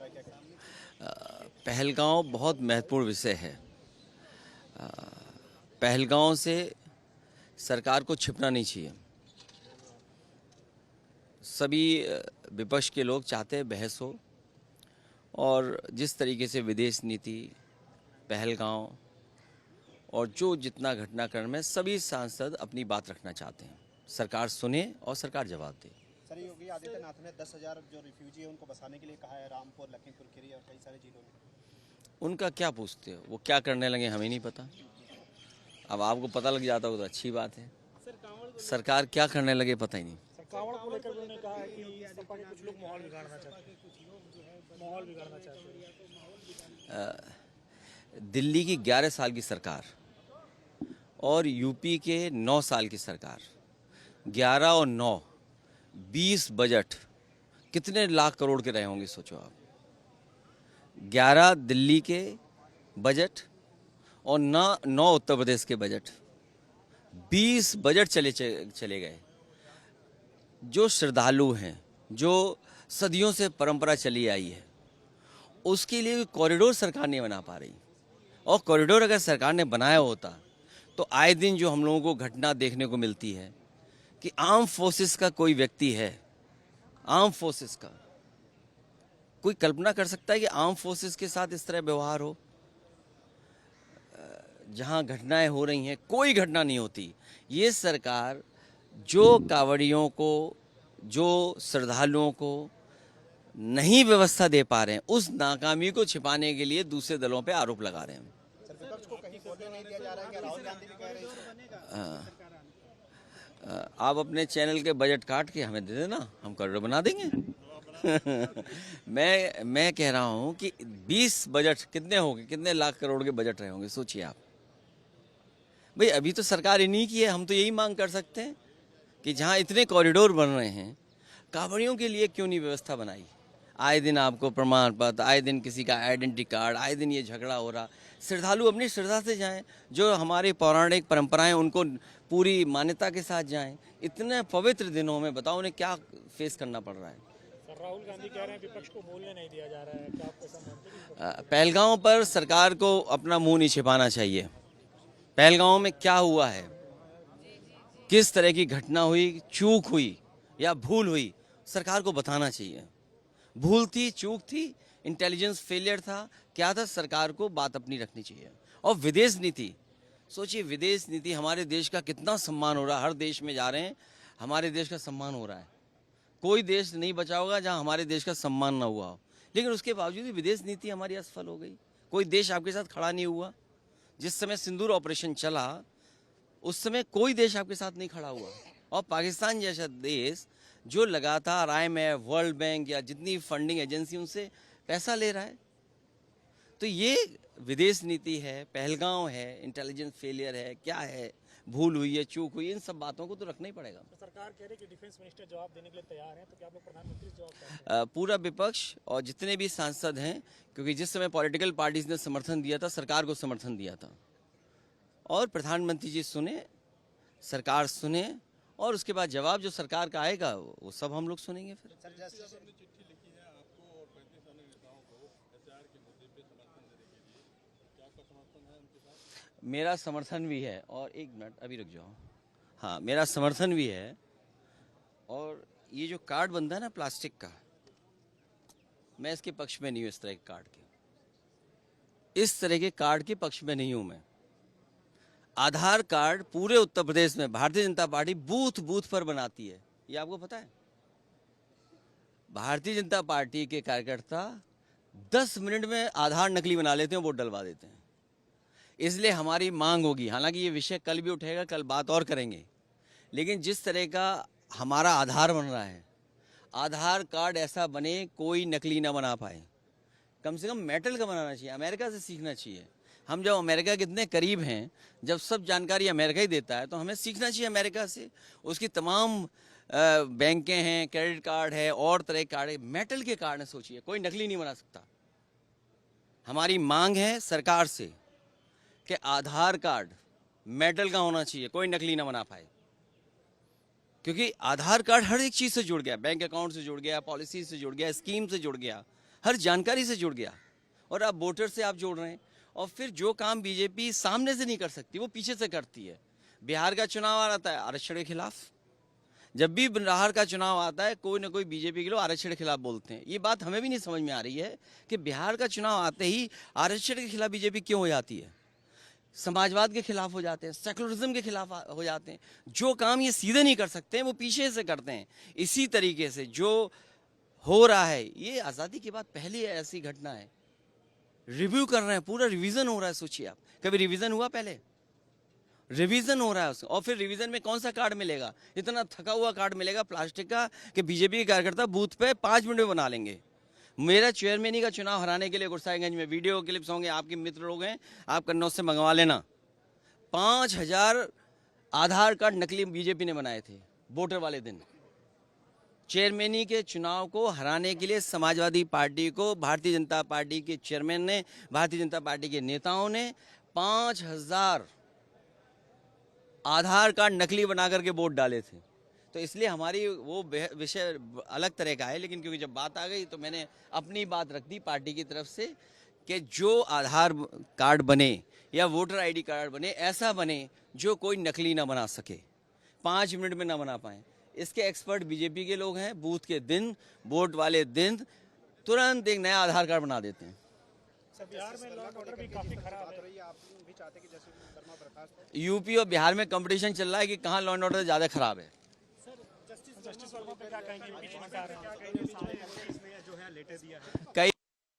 रहा है, क्या कहेंगे? पहलगांव बहुत महत्वपूर्ण विषय है। पहलगांव से सरकार को छिपना नहीं चाहिए। सभी विपक्ष के लोग चाहते हैं बहस हो, और जिस तरीके से विदेश नीति, पहलगांव और जो जितना घटनाक्रम है, सभी सांसद अपनी बात रखना चाहते हैं। सरकार सुने और सरकार जवाब दे। सर, योगी आदित्यनाथ ने 10,000 जो रिफ्यूजी है उनको बसाने के लिए कहा है, रामपुर, लखीमपुर खीरी और कई सारे जिलों में। उनका क्या पूछते हो, वो क्या करने लगे हमें नहीं पता। अब आपको पता लग जाता हो तो अच्छी बात है। सरकार क्या करने लगे पता ही नहीं। कांवड़ को लेकर उन्होंने कहा है कि सपा के कुछ लोग माहौल बिगाड़ना चाहते हैं। दिल्ली की 11 साल की सरकार और यूपी के 9 साल की सरकार, 11 और 9, 20 बजट कितने लाख करोड़ के रहे होंगे सोचो आप। 11 दिल्ली के बजट और 9 उत्तर प्रदेश के बजट, 20 बजट चले गए। जो श्रद्धालु हैं, जो सदियों से परंपरा चली आई है, उसके लिए कॉरिडोर सरकार नहीं बना पा रही। और कॉरिडोर अगर सरकार ने बनाया होता तो आए दिन जो हम लोगों को घटना देखने को मिलती है कि आर्म फोर्सेस का कोई व्यक्ति है, आर्म फोर्सेस का कोई कल्पना कर सकता है कि आर्म फोर्सेस के साथ इस तरह व्यवहार हो। जहां घटनाएं हो रही हैं, कोई घटना नहीं होती। ये सरकार जो कांवड़ियों को, जो श्रद्धालुओं को नहीं व्यवस्था दे पा रहे हैं, उस नाकामी को छिपाने के लिए दूसरे दलों पे आरोप लगा रहे हैं। सर, विपक्ष को कहीं बोलने नहीं दिया जा रहा है, क्या राहुल गांधी भी कह रहे हैं? आप अपने चैनल के बजट काट के हमें दे देना, हम कॉरिडोर बना देंगे। मैं कह रहा हूं कि 20 बजट कितने होंगे, कितने लाख करोड़ के बजट रहे होंगे, सोचिए आप। भाई अभी तो सरकार इन्हीं की है। हम तो यही मांग कर सकते हैं कि जहां इतने कॉरिडोर बन रहे हैं, कांवड़ियों के लिए क्यों नहीं व्यवस्था बनाई। आए दिन आपको प्रमाण पत्र, आए दिन किसी का आइडेंटिटी कार्ड, आए दिन ये झगड़ा हो रहा। श्रद्धालु अपनी श्रद्धा से जाएं, जो हमारी पौराणिक परंपराएं उनको पूरी मान्यता के साथ जाएं। इतने पवित्र दिनों में बताओ उन्हें क्या फेस करना पड़ रहा है। राहुल गांधी कह रहे हैं विपक्ष को बोलने नहीं दिया जा रहा है, क्या आप ऐसा मानते हैं? पहलगांव पर सरकार को अपना मुंह नहीं छिपाना चाहिए। पहलगांव में क्या हुआ है, किस तरह की घटना हुई, चूक हुई या भूल हुई, सरकार को बताना चाहिए। भूल थी, चूक थी, इंटेलिजेंस फेलियर था, क्या था, सरकार को बात अपनी रखनी चाहिए। और विदेश नीति, सोचिए विदेश नीति, हमारे देश का कितना सम्मान हो रहा है। हर देश में जा रहे हैं, हमारे देश का सम्मान हो रहा है। कोई देश नहीं बचा होगा जहां हमारे देश का सम्मान ना हुआ हो, लेकिन उसके बावजूद भी विदेश नीति हमारी असफल हो गई। कोई देश आपके साथ खड़ा नहीं हुआ। जिस समय सिंदूर ऑपरेशन चला, उस समय कोई देश आपके साथ नहीं खड़ा हुआ। और पाकिस्तान जैसा देश जो लगातार IMF, वर्ल्ड बैंक या जितनी फंडिंग एजेंसी उनसे पैसा ले रहा है। तो ये विदेश नीति है, पहलगांव है, इंटेलिजेंस फेलियर है, क्या है, भूल हुई है, चूक हुई, इन सब बातों को तो रखना ही पड़ेगा। तो सरकार कह रही है कि डिफेंस मिनिस्टर जवाब देने के लिए तैयार हैं, तो क्या आप लोग प्रधानमंत्री से जवाब चाहते हैं? पूरा विपक्ष और जितने भी सांसद हैं, क्योंकि जिस समय पॉलिटिकल पार्टीज ने समर्थन दिया था, सरकार को समर्थन दिया था, और प्रधानमंत्री जी सुने, सरकार सुने, और उसके बाद जवाब जो सरकार का आएगा वो सब हम लोग सुनेंगे। फिर सर, जैसे मेरा समर्थन भी है, और एक मिनट अभी रुक जाओ। हाँ, मेरा समर्थन भी है। और ये जो कार्ड बनता है ना प्लास्टिक का, मैं इसके पक्ष में नहीं हूँ। इस तरह के कार्ड के, इस तरह के कार्ड के पक्ष में नहीं हूँ मैं। आधार कार्ड पूरे उत्तर प्रदेश में Bharatiya Janata party booth booth पर बनाती है, ये आपको पता है। भारतीय जनता पार्टी के कार्यकर्ता 10 मिनट में आधार नकली बना लेते हैं, वोट डलवा देते हैं। इसलिए हमारी मांग होगी, हालांकि ये विषय कल भी उठेगा, कल बात और करेंगे, लेकिन जिस तरह का हमारा आधार बन रहा है, आधार कार्ड ऐसा बने कोई नकली ना बना पाए। कम से कम मेटल का बनाना चाहिए, अमेरिका से सीखना चाहिए। हम जब अमेरिका के इतने करीब हैं, जब सब जानकारी अमेरिका ही देता है, तो हमें सीखना चाहिए अमेरिका से। उसकी तमाम बैंकें हैं, क्रेडिट कार्ड है, और तरह के कार्ड है, मेटल के कार्ड है। सोचिए कोई नकली नहीं बना सकता। हमारी मांग है सरकार से कि आधार कार्ड मेटल का होना चाहिए, कोई नकली ना बना पाए। क्योंकि आधार कार्ड हर एक चीज़ से जुड़ गया, बैंक अकाउंट से जुड़ गया, पॉलिसी से जुड़ गया, स्कीम से जुड़ गया। हर जानकारी से जुड़ गया और अब वोटर से आप जोड़ रहे हैं। और फिर जो काम बीजेपी सामने से नहीं कर सकती वो पीछे से करती है। बिहार का चुनाव आ रहा है आरक्षण के खिलाफ, जब भी बिहार का चुनाव आता है कोई ना कोई बीजेपी के लोग आरक्षण के खिलाफ बोलते हैं। ये बात हमें भी नहीं समझ में आ रही है कि बिहार का चुनाव आते ही आरक्षण के खिलाफ बीजेपी क्यों हो जाती है, समाजवाद के खिलाफ हो जाते हैं, सेकुलरिज्म के खिलाफ हो जाते हैं। जो काम ये सीधे नहीं कर सकते हैं वो पीछे से करते हैं। इसी तरीके से जो हो रहा है ये आज़ादी के बाद पहली ऐसी घटना है। रिव्यू कर रहे हैं, पूरा रिवीजन हो रहा है। सोचिए आप, कभी रिवीजन हुआ पहले? रिवीजन हो रहा है उसका। और फिर रिवीजन में कौन सा कार्ड मिलेगा? इतना थका हुआ कार्ड मिलेगा प्लास्टिक का कि बीजेपी के कार्यकर्ता बूथ पे 5 मिनट में बना लेंगे। मेरा चेयरमैनी का चुनाव हराने के लिए गुरसाईगंज में वीडियो क्लिप्स होंगे, आपके मित्र लोग हैं, आप कन्नौज से मंगवा लेना। 5000 आधार कार्ड नकली बीजेपी ने बनाए थे वोटर वाले दिन। चेयरमैनी के चुनाव को हराने के लिए समाजवादी पार्टी को भारतीय जनता पार्टी के चेयरमैन ने, भारतीय जनता पार्टी के नेताओं ने 5000 आधार कार्ड नकली बना करके वोट डाले थे। तो इसलिए हमारी वो विषय अलग तरह का है, लेकिन क्योंकि जब बात आ गई तो मैंने अपनी बात रख दी पार्टी की तरफ से कि जो आधार कार्ड बने या वोटर आईडी कार्ड बने, ऐसा बने जो कोई नकली ना बना सके, 5 मिनट में ना बना पाए। इसके एक्सपर्ट बीजेपी के लोग हैं। बूथ के दिन, वोट वाले दिन तुरंत एक नया आधार कार्ड बना देते हैं। बिहार में लॉ एंड ऑर्डर भी काफी खराब है। आप भी चाहते कि जैसे वर्मा बर्खास्त? यूपी और बिहार में कंपटीशन चल रहा है कि कहाँ लॉ एंड ऑर्डर ज़्यादा खराब है। जस्टिस वर्मा पे क्या कहेंगे? जो है लेटर दिया है कई